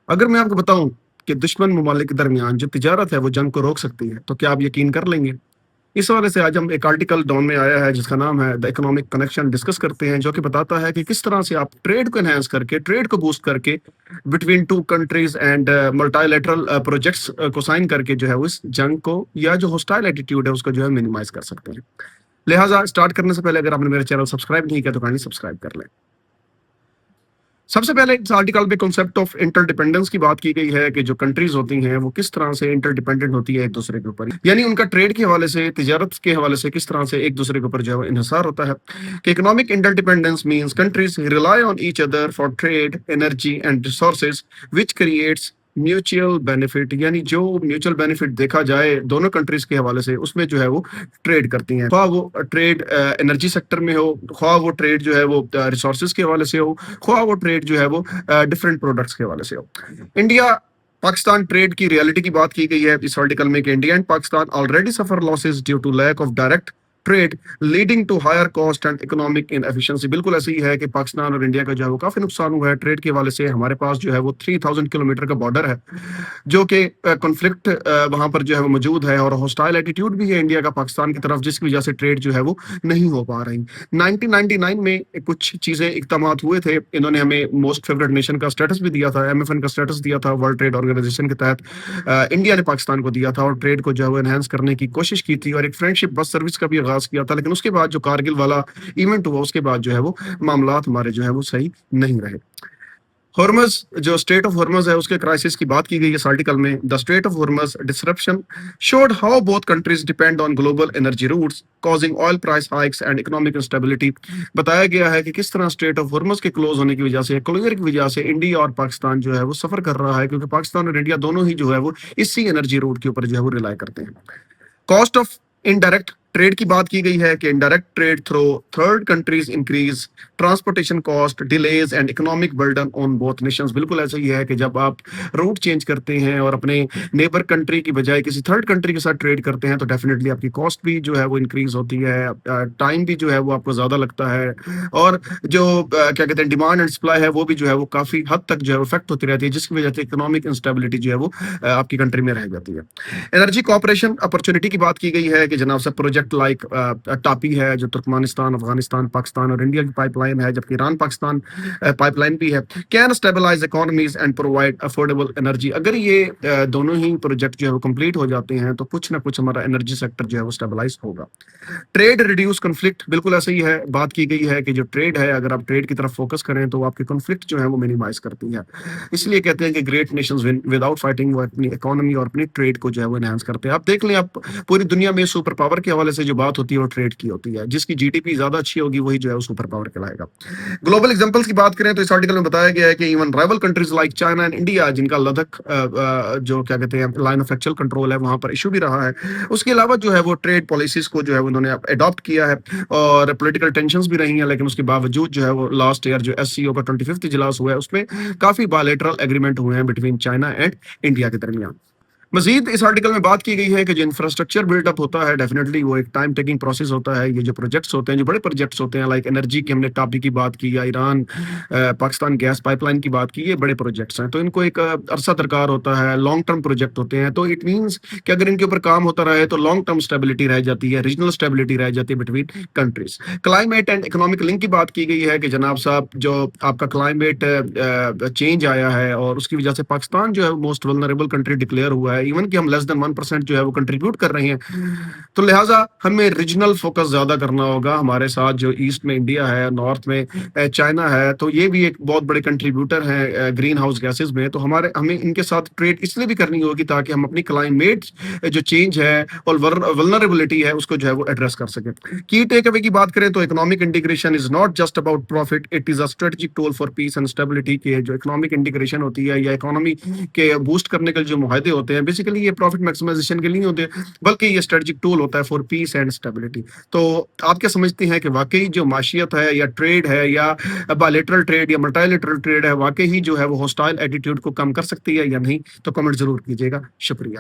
اگر میں آپ کو بتاؤں کہ دشمن ممالک کے درمیان جو تجارت ہے وہ جنگ کو روک سکتی ہے، تو کیا آپ یقین کر لیں گے؟ اس حوالے سے آج ہم ایک آرٹیکل ڈاؤن میں آیا ہے جس کا نام ہے دا اکنامک کنیکشن ڈسکس کرتے ہیں، جو کہ بتاتا ہے کہ کس طرح سے آپ ٹریڈ کو انہینس کر کے، ٹریڈ کو بوسٹ کر کے between two countries and multi lateral projects کو سائن کر کے جو ہے وہ اس جنگ کو یا جو ہوسٹائل ایٹیٹیوڈ ہے اس کو جو ہے مینیمائز کر سکتے ہیں۔ لہٰذا اسٹارٹ کرنے سے پہلے اگر آپ نے میرا چینل سبسکرائب نہیں کیا تو کائنڈلی سبسکرائب کر لیں۔ سب سے پہلے اس آرٹیکل میں کنسپٹ آف انٹر ڈیپینڈنس کی بات کی گئی ہے کہ جو کنٹریز ہوتی ہیں وہ کس طرح سے انٹر ڈیپینڈنٹ ہوتی ہے ایک دوسرے کے اوپر، یعنی ان کا ٹریڈ کے حوالے سے، تجارت کے حوالے سے کس طرح سے ایک دوسرے کے اوپر جو ہے انحصار ہوتا ہے کہ economic interdependence means countries rely on each other for trade, energy and resources which creates mutual benefit, یعنی جو میوچل بینیفٹ دیکھا جائے دونوں کنٹریز کے حوالے سے اس میں جو ہے وہ ٹریڈ کرتی ہیں، خواہ وہ ٹریڈ انرجی سیکٹر میں ہو، خواہ وہ ٹریڈ جو ہے وہ ریسورسز کے حوالے سے ہو، خواہ وہ ٹریڈ جو ہے وہ ڈفرینٹ پروڈکٹس کے حوالے سے ہو۔ انڈیا پاکستان ٹریڈ کی ریالٹی کی بات کی گئی ہے اس آرٹیکل میں کہ India and Pakistan already suffer losses due to lack of direct trade leading to higher cost and economic inefficiency. بالکل ایسے ہی ہے کہ پاکستان اور انڈیا کا جو ہے وہ کافی نقصان ہوا ہے ٹریڈ کے حوالے سے۔ ہمارے پاس جو ہے وہ 3000 کلومیٹر کا بارڈر ہے جو کہ کنفلکٹ وہاں پر جو ہے وہ موجود ہے، اور ہاسٹائل ایٹیٹیوڈ بھی ہے انڈیا کا پاکستان کی طرف، جس کی وجہ سے ٹریڈ جو ہے وہ نہیں ہو پا رہی۔ 1999 میں کچھ چیزیں اقدامات ہوئے تھے، انہوں نے ہمیں موسٹ فیوریٹ نیشن کا اسٹیٹس بھی دیا تھا، ایم ایف این کا اسٹیٹس دیا تھا ورلڈ ٹریڈ آرگنائزیشن کے تحت، انڈیا نے پاکستان کو دیا تھا اور ٹریڈ کو جو ہے وہ انہینس کرنے کی کوشش کی تھی اور ایک فرینڈشپ بس سروس کا بھی آغاز کیا تھا، لیکن اس کے بعد جو کارگل والا ایونٹ ہوا اس کے بعد جو ہے وہ معاملات ہمارے جو ہے وہ صحیح نہیں رہے۔ ہرمز، جو اسٹیٹ آف ہرمز ہے اس کے کرائسس کی بات کی گئی اس آرٹیکل میں۔ The state of Hormuz disruption showed how both countries depend on global energy routes causing oil price hikes and economic instability۔ بتایا گیا ہے کہ کس طرح اسٹیٹ آف ہرمز کے کلوز ہونے کی وجہ سے، کلوزر کی وجہ سے انڈیا اور پاکستان جو ہے وہ سفر کر رہا ہے، کیونکہ پاکستان اور انڈیا دونوں ہی جو ہے وہ اسی انرجی روٹ کے اوپر جو ہے وہ ریلائی کرتے ہیں۔ کاسٹ آف انڈائریکٹ ٹریڈ کی بات کی گئی ہے کہ indirect trade through third countries increase transportation cost, delays and economic burden on both nations. بالکل ایسا ہی ہے کہ جب آپ روٹ چینج کرتے ہیں اور اپنے نیبر کنٹری کی بجائے کسی تھرڈ کنٹری کے ساتھ ٹریڈ کرتے ہیں تو ڈیفینیٹلی آپ کی کاسٹ بھی جو ہے وہ انکریز ہوتی ہے، ٹائم بھی جو ہے وہ آپ کو زیادہ لگتا ہے، اور جو کیا کہتے ہیں ڈیمانڈ اینڈ سپلائی ہے وہ بھی جو ہے وہ کافی حد تک جو ہے افیکٹ ہوتی رہتی ہے، جس کی وجہ سے اکنامک انسٹیبلٹی جو ہے وہ آپ کی کنٹری میں رہ جاتی ہے۔ انرجی کوآپریشن اپرچونٹی کی بات کی گئی ہے کہ جناب سب پروجیکٹ لائک ٹاپی ہے جو ترکمانستان، افغانستان، پاکستان اور انڈیا کی پائپ لائن ہے، جبکہ ایران پاکستان پائپ لائن بھی ہے، can stabilise economies and provide affordable energy. اگر یہ دونوں ہی پروجیکٹ جو ہے وہ کمپلیٹ ہو جاتے ہیں تو کچھ نہ کچھ ہمارا انرجی سیکٹر جو ہے وہ اسٹیبلائز ہوگا۔ ٹریڈ ریڈیوس کنفلکٹ، بالکل ایسا ہی ہے، بات کی گئی ہے کہ جو ٹریڈ ہے اگر آپ ٹریڈ کی طرف فوکس کریں تو آپ کی کنفلکٹ جو ہے وہ مینیمائز کرتی ہے، اس لیے کہتے ہیں کہ great nations one without fighting, وہ اپنی اکانومی اور اپنی ٹریڈ کو جو ہے وہ انہینس کرتے ہیں۔ آپ دیکھ لیں، آپ پوری دنیا میں سپر پاور کے حوالے سے جو بات ہوتی ہے وہ ٹریڈ کی ہوتی ہے، جس کی جی ڈی پی زیادہ اچھی ہوگی وہی جو ہے وہ سپر پاور کہلائے گا۔ گلوبل ایگزامپلس کی بات کریں تو اس آرٹیکل میں بتایا گیا ہے کہ even rival countries like China and India, جن کا لداخ جو کیا کہتے ہیں لائن آف ایکچوئل کنٹرول ہے وہاں پر ایشو بھی رہا ہے، اس کے علاوہ جو ہے وہ ٹریڈ پالیسیز کو جو ہے انہوں نے اڈاپٹ کیا ہے اور پولیٹیکل ٹینشنز بھی رہی ہیں، لیکن اس کے باوجود جو ہے وہ لاسٹ ایئر جو ایس سی او کا 25واں اجلاس ہوا ہے اس میں کافی بائلیٹرل ایگریمنٹ ہوئے ہیں بٹوین چائنا اینڈ انڈیا کے درمیان۔ مزید اس آرٹیکل میں بات کی گئی ہے کہ جو انفراسٹرکچر بلڈ اپ ہوتا ہے ڈیفینیٹلی وہ ایک ٹائم ٹیکنگ پروسیس ہوتا ہے۔ یہ جو پروجیکٹس ہوتے ہیں، جو بڑے پروجیکٹس ہوتے ہیں لائک انرجی کی ہم نے ٹاپی کی بات کی یا Iran Pakistan gas pipeline کی بات کی، یہ بڑے پروجیکٹس ہیں تو ان کو ایک عرصہ درکار ہوتا ہے، لانگ ٹرم پروجیکٹ ہوتے ہیں، تو اٹ مینس کہ اگر ان کے اوپر کام ہوتا رہے تو لانگ ٹرم اسٹیبلٹی رہ جاتی ہے، ریجنل اسٹیبلٹی رہ جاتی ہے between countries. Climate and economic link کی بات کی گئی ہے کہ جناب صاحب جو آپ کا کلائمیٹ چینج آیا ہے اور اس کی وجہ سے پاکستان جو ہے موسٹ ولنریبل کنٹری ڈکلیئر ہوا ہے، ایون کہ ہم لیس دین 1% جو ہے وہ کنٹریبیوٹ کر رہے ہیں، تو لہٰذا ہمیں ریجنل فوکس زیادہ کرنا ہوگا۔ ہمارے ساتھ جو ایسٹ میں انڈیا ہے، نارتھ میں چائنا ہے، تو یہ بھی ایک بہت بڑے کنٹریبیوٹر ہیں گرین ہاؤس گیسز میں، تو ہمیں ان کے ساتھ ٹریڈ اس لیے بھی کرنی ہوگی تاکہ ہم اپنی کلائمیٹ جو چینج ہے اور ولنریبلٹی ہے اس کو جو ہے وہ ایڈریس کر سکیں۔ کی ٹیک اوے کی بات کریں تو economic integration is not just about profit, it is a strategic tool for peace and stability. کے جو اکنامک انٹیگریشن ہوتی ہے یا اکانومی کے بوسٹ کرنے کے جو معاہدے ہوتے ہیں، بیسیکلی یہ پروفٹ میکسیمائزیشن کے لیے ہوتے ہیں، بلکہ یہ اسٹریٹجک ٹول ہوتا ہے فار پیس اینڈ اسٹیبلٹی۔ تو آپ کیا سمجھتے ہیں کہ واقعی جو معاشیت ہے یا ٹریڈ ہے یا بائلیٹرل ٹریڈ یا ملٹی لیٹرل ٹریڈ ہے واقعی جو ہے وہ ہوسٹائل ایٹیٹیوڈ کو کم کر سکتی ہے یا نہیں؟ تو کمنٹ ضرور کیجیے گا۔ شکریہ۔